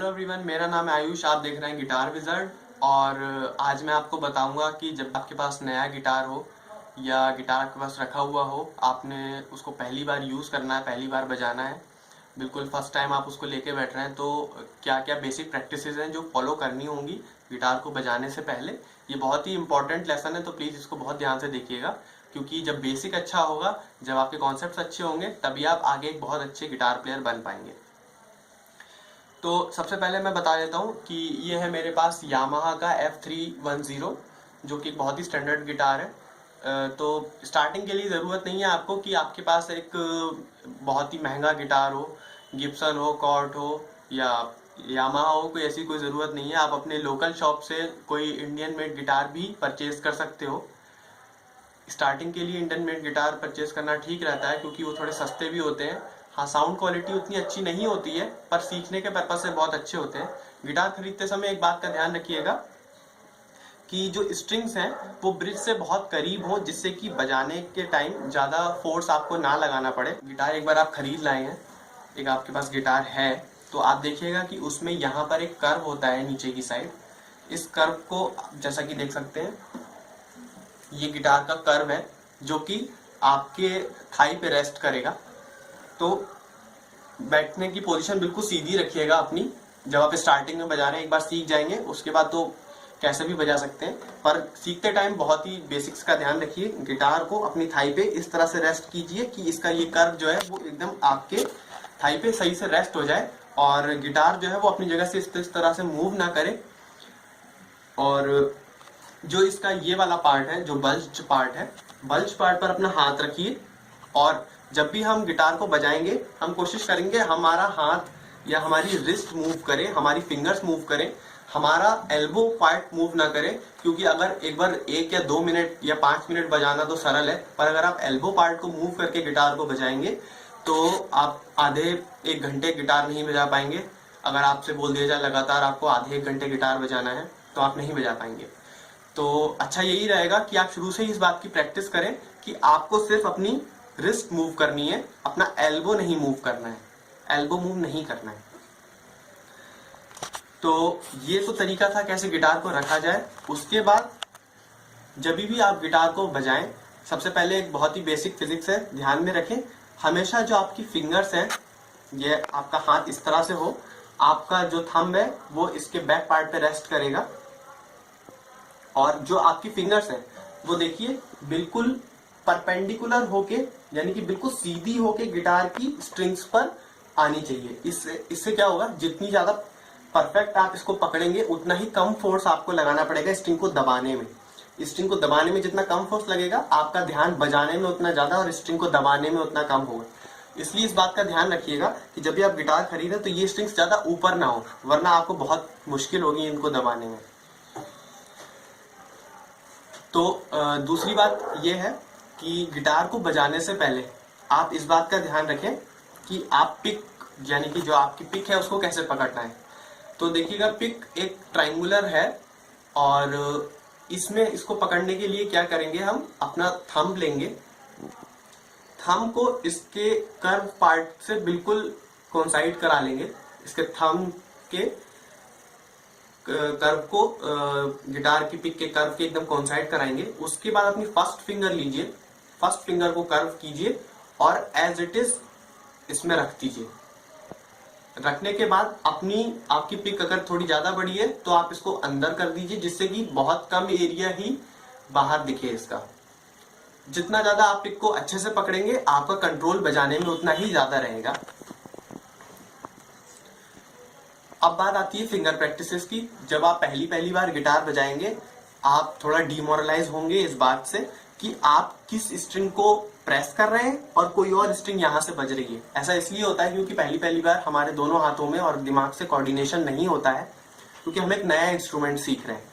Hello everyone, मेरा नाम है आयुष। आप देख रहे हैं गिटार विज़र्ड। और आज मैं आपको बताऊंगा कि जब आपके पास नया गिटार हो या गिटार आपके पास रखा हुआ हो, आपने उसको पहली बार यूज़ करना है, पहली बार बजाना है, बिल्कुल फर्स्ट टाइम आप उसको लेके बैठ रहे हैं, तो क्या क्या बेसिक प्रैक्टिसेस हैं जो फॉलो करनी होंगी गिटार को बजाने से पहले। ये बहुत ही इंपॉर्टेंट लेसन है, तो प्लीज़ इसको बहुत ध्यान से देखिएगा, क्योंकि जब बेसिक अच्छा होगा, जब आपके कॉन्सेप्ट्स अच्छे होंगे, तभी आप आगे एक बहुत अच्छे गिटार प्लेयर बन पाएंगे। तो सबसे पहले मैं बता देता हूँ कि ये है मेरे पास यामाहा का F310, जो कि बहुत ही स्टैंडर्ड गिटार है। तो स्टार्टिंग के लिए ज़रूरत नहीं है आपको कि आपके पास एक बहुत ही महंगा गिटार हो, गिब्सन हो, कॉर्ड हो या यामाहा हो, कोई ऐसी कोई ज़रूरत नहीं है। आप अपने लोकल शॉप से कोई इंडियन मेड गिटार भी परचेज़ कर सकते हो। स्टार्टिंग के लिए इंडियन मेड गिटार परचेज करना ठीक रहता है, क्योंकि वो थोड़े सस्ते भी होते हैं। हाँ, साउंड क्वालिटी उतनी अच्छी नहीं होती है, पर सीखने के पर्पज से बहुत अच्छे होते हैं। गिटार खरीदते समय एक बात का ध्यान रखिएगा कि जो स्ट्रिंग्स हैं वो ब्रिज से बहुत करीब हो, जिससे कि बजाने के टाइम ज़्यादा फोर्स आपको ना लगाना पड़े। गिटार एक बार आप खरीद लाए हैं, एक आपके पास गिटार है, तो आप देखिएगा कि उसमें यहाँ पर एक कर्व होता है नीचे की साइड। इस कर्व को जैसा कि देख सकते हैं, ये गिटार का कर्व है जो कि आपके थाई पे रेस्ट करेगा। तो बैठने की पोजीशन बिल्कुल सीधी रखिएगा अपनी। जब आप स्टार्टिंग में बजा रहे हैं, एक बार सीख जाएंगे, उसके बाद तो कैसे भी बजा सकते हैं, पर सीखते टाइम बहुत ही बेसिक्स का ध्यान रखिए। गिटार को अपनी थाई पे इस तरह से रेस्ट कीजिए कि इसका ये कर्व जो है वो एकदम आपके थाई पे सही से रेस्ट हो जाए, और गिटार जो है वो अपनी जगह से इस तरह से मूव ना करे। और जो इसका ये वाला पार्ट है, जो बल्ज पार्ट है, बल्ज पार्ट पर अपना हाथ रखिए। और जब भी हम गिटार को बजाएंगे, हम कोशिश करेंगे हमारा हाथ या हमारी रिस्ट मूव करे, हमारी फिंगर्स मूव करें, हमारा एल्बो पार्ट मूव ना करे। क्योंकि अगर एक बार 1 या 2 मिनट या 5 मिनट बजाना तो सरल है, पर अगर आप एल्बो पार्ट को मूव करके गिटार को बजाएंगे तो आप आधे 1 घंटे गिटार नहीं बजा पाएंगे। अगर आपसे बोल दिया जाए लगातार आपको आधे 1 घंटे गिटार बजाना है, तो आप नहीं बजा पाएंगे। तो अच्छा यही रहेगा कि आप शुरू से ही इस बात की प्रैक्टिस करें कि आपको सिर्फ अपनी रिस्ट मूव करनी है, अपना एल्बो नहीं मूव करना है, एल्बो मूव नहीं करना है। तो ये तो तरीका था कैसे गिटार को रखा जाए। उसके बाद जब भी आप गिटार को बजाएं, सबसे पहले एक बहुत ही बेसिक फिजिक्स है, ध्यान में रखें। हमेशा जो आपकी फिंगर्स हैं, ये आपका हाथ इस तरह से हो, आपका जो थंब है वो इसके बैक पार्ट पे रेस्ट करेगा, और जो आपकी फिंगर्स है वो देखिए बिल्कुल परपेंडिकुलर होके, यानी कि बिल्कुल सीधी होके गिटार की स्ट्रिंग्स पर आनी चाहिए। इससे क्या होगा, जितनी ज्यादा परफेक्ट आप इसको पकड़ेंगे, उतना ही कम फोर्स आपको लगाना पड़ेगा स्ट्रिंग को दबाने में। स्ट्रिंग को दबाने में जितना कम फोर्स लगेगा, आपका ध्यान बजाने में उतना ज्यादा और स्ट्रिंग को दबाने में उतना कम होगा। इसलिए इस बात का ध्यान रखिएगा कि जब भी आप गिटार खरीदें तो ये स्ट्रिंग्स ज्यादा ऊपर ना हो, वरना आपको बहुत मुश्किल होगी इनको दबाने में। तो दूसरी बात यह है कि गिटार को बजाने से पहले आप इस बात का ध्यान रखें कि आप पिक, यानी कि जो आपकी पिक है उसको कैसे पकड़ना है। तो देखिएगा, पिक एक ट्रायंगुलर है, और इसमें इसको पकड़ने के लिए क्या करेंगे, हम अपना थंब लेंगे, थंब को इसके कर्व पार्ट से बिल्कुल कोइंसाइड करा लेंगे, इसके थंब के कर्व को गिटार की पिक के कर्व के एकदम कोइंसाइड कराएंगे। उसके बाद अपनी फर्स्ट फिंगर लीजिए, फर्स्ट फिंगर को कर्व कीजिए और एज इट इज इसमें रख दीजिए। रखने के बाद आपकी पिक अगर थोड़ी ज्यादा बड़ी है तो आप इसको अंदर कर दीजिए, जिससे कि बहुत कम एरिया ही बाहर दिखे इसका। जितना ज्यादा आप पिक को अच्छे से पकड़ेंगे, आपका कंट्रोल बजाने में उतना ही ज्यादा रहेगा। अब बात आती है फिंगर प्रैक्टिसेस की। जब आप पहली बार गिटार बजाएंगे, आप थोड़ा डिमोरलाइज होंगे इस बात से कि आप किस स्ट्रिंग को प्रेस कर रहे हैं और कोई और स्ट्रिंग यहाँ से बज रही है। ऐसा इसलिए होता है क्योंकि पहली बार हमारे दोनों हाथों में और दिमाग से कोऑर्डिनेशन नहीं होता है, क्योंकि हम एक नया इंस्ट्रूमेंट सीख रहे हैं।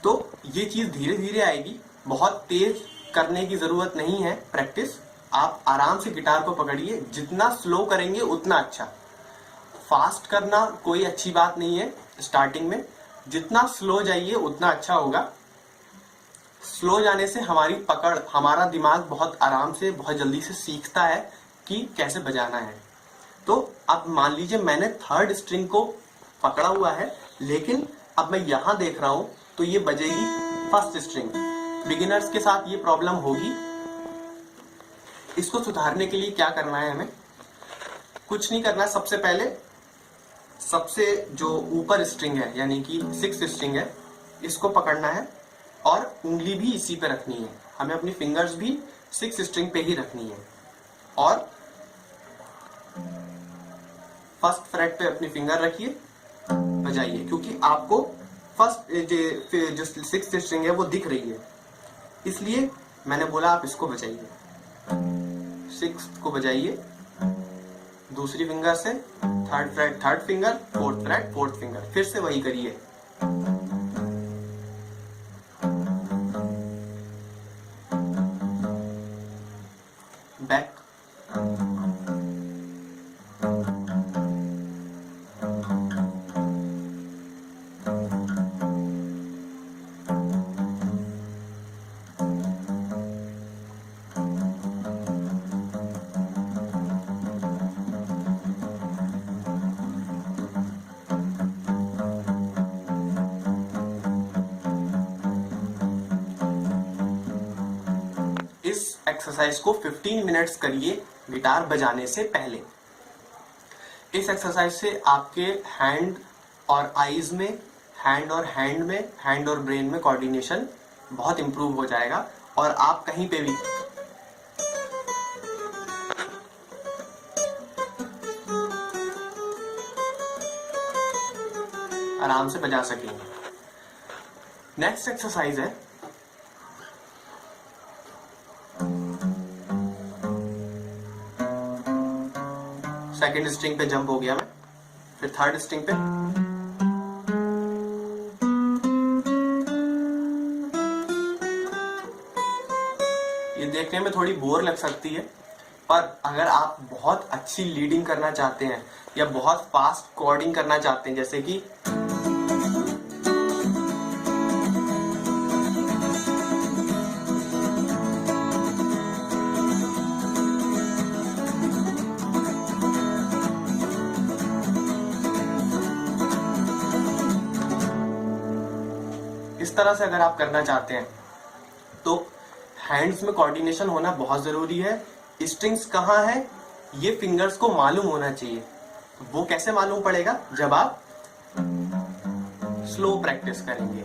तो ये चीज धीरे धीरे आएगी, बहुत तेज करने की जरूरत नहीं है प्रैक्टिस। आप आराम से गिटार को पकड़िए, जितना स्लो करेंगे उतना अच्छा। फास्ट करना कोई अच्छी बात नहीं है स्टार्टिंग में, जितना स्लो जाइए उतना अच्छा होगा। स्लो जाने से हमारी पकड़, हमारा दिमाग बहुत आराम से, बहुत जल्दी से सीखता है कि कैसे बजाना है। तो अब मान लीजिए मैंने थर्ड स्ट्रिंग को पकड़ा हुआ है, लेकिन अब मैं यहाँ देख रहा हूँ तो ये बजेगी फर्स्ट स्ट्रिंग। बिगिनर्स के साथ ये प्रॉब्लम होगी। इसको सुधारने के लिए क्या करना है, हमें कुछ नहीं करना है। सबसे पहले सबसे जो ऊपर स्ट्रिंग है यानी कि 6th स्ट्रिंग है, इसको पकड़ना है और उंगली भी इसी पे रखनी है। हमें अपनी फिंगर्स भी 6th स्ट्रिंग पे ही रखनी है और फर्स्ट फ्रेट पे अपनी फिंगर रखिए, बजाइए, क्योंकि आपको फर्स्ट जो 6th स्ट्रिंग है वो दिख रही है, इसलिए मैंने बोला आप इसको बजाइए। 6th को बजाइए दूसरी फिंगर से, 3rd freight 3rd finger, 4th freight 4th finger, फिर से वही करिए। बैक, इस एक्सरसाइज को 15 मिनट्स करिए गिटार बजाने से पहले। इस एक्सरसाइज से आपके हैंड और आईज में, हैंड और हैंड में, हैंड और ब्रेन में कोऑर्डिनेशन बहुत इंप्रूव हो जाएगा और आप कहीं पे भी आराम से बजा सकेंगे। नेक्स्ट एक्सरसाइज है सेकेंड स्ट्रिंग पे जंप हो गया मैं, फिर 3rd स्ट्रिंग पे, ये देखने में थोड़ी बोर लग सकती है, पर अगर आप बहुत अच्छी लीडिंग करना चाहते हैं या बहुत फास्ट कॉर्डिंग करना चाहते हैं, जैसे कि इस तरह से अगर आप करना चाहते हैं तो हैंड्स में कोऑर्डिनेशन होना बहुत जरूरी है। स्ट्रिंग्स कहाँ है ये फिंगर्स को मालूम होना चाहिए। वो कैसे मालूम पड़ेगा? जब आप स्लो प्रैक्टिस करेंगे।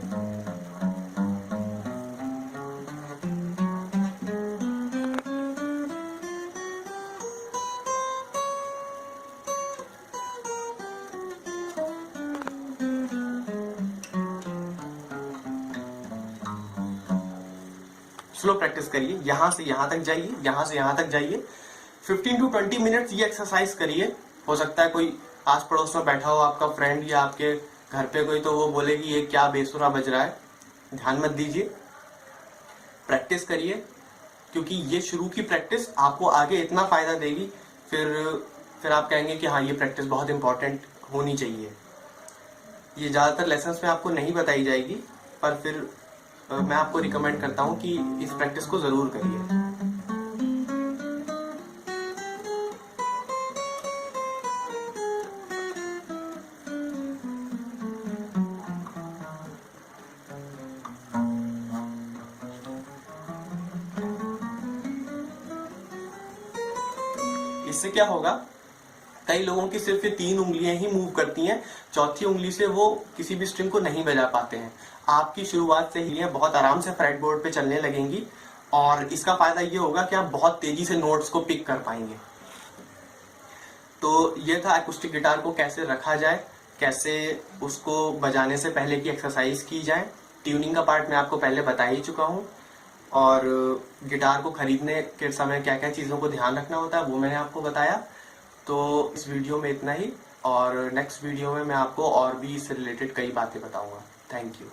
स्लो प्रैक्टिस करिए, यहां से यहां तक जाइए, यहां से यहां तक जाइए। 15 to 20 मिनट्स ये एक्सरसाइज करिए। हो सकता है कोई आस पड़ोस में बैठा हो आपका फ्रेंड या आपके घर पे कोई, तो वो बोले कि ये क्या बेसुरा बज रहा है। ध्यान मत दीजिए, प्रैक्टिस करिए, क्योंकि ये शुरू की प्रैक्टिस आपको आगे इतना फायदा देगी। फिर आप कहेंगे कि हाँ, ये प्रैक्टिस बहुत इंपॉर्टेंट होनी चाहिए। ये ज़्यादातर लेसन्स में आपको नहीं बताई जाएगी, पर फिर मैं आपको रिकमेंड करता हूँ कि इस प्रैक्टिस को ज़रूर करिए। इससे क्या होगा, कई लोगों की सिर्फ ये 3 उंगलियां ही मूव करती हैं, चौथी उंगली से वो किसी भी स्ट्रिंग को नहीं बजा पाते हैं। आपकी शुरुआत से ही ये बहुत आराम से फ्रेट बोर्ड पे चलने लगेंगी और इसका फायदा ये होगा कि आप बहुत तेजी से नोट्स को पिक कर पाएंगे। तो ये था अकॉस्टिक गिटार को कैसे रखा जाए, कैसे उसको बजाने से पहले की एक्सरसाइज की जाए। ट्यूनिंग का पार्ट मैं आपको पहले बता ही चुका हूँ, और गिटार को खरीदने के समय क्या क्या चीज़ों को ध्यान रखना होता है वो मैंने आपको बताया। तो इस वीडियो में इतना ही, और नेक्स्ट वीडियो में मैं आपको और भी इससे रिलेटेड कई बातें बताऊंगा। Thank you.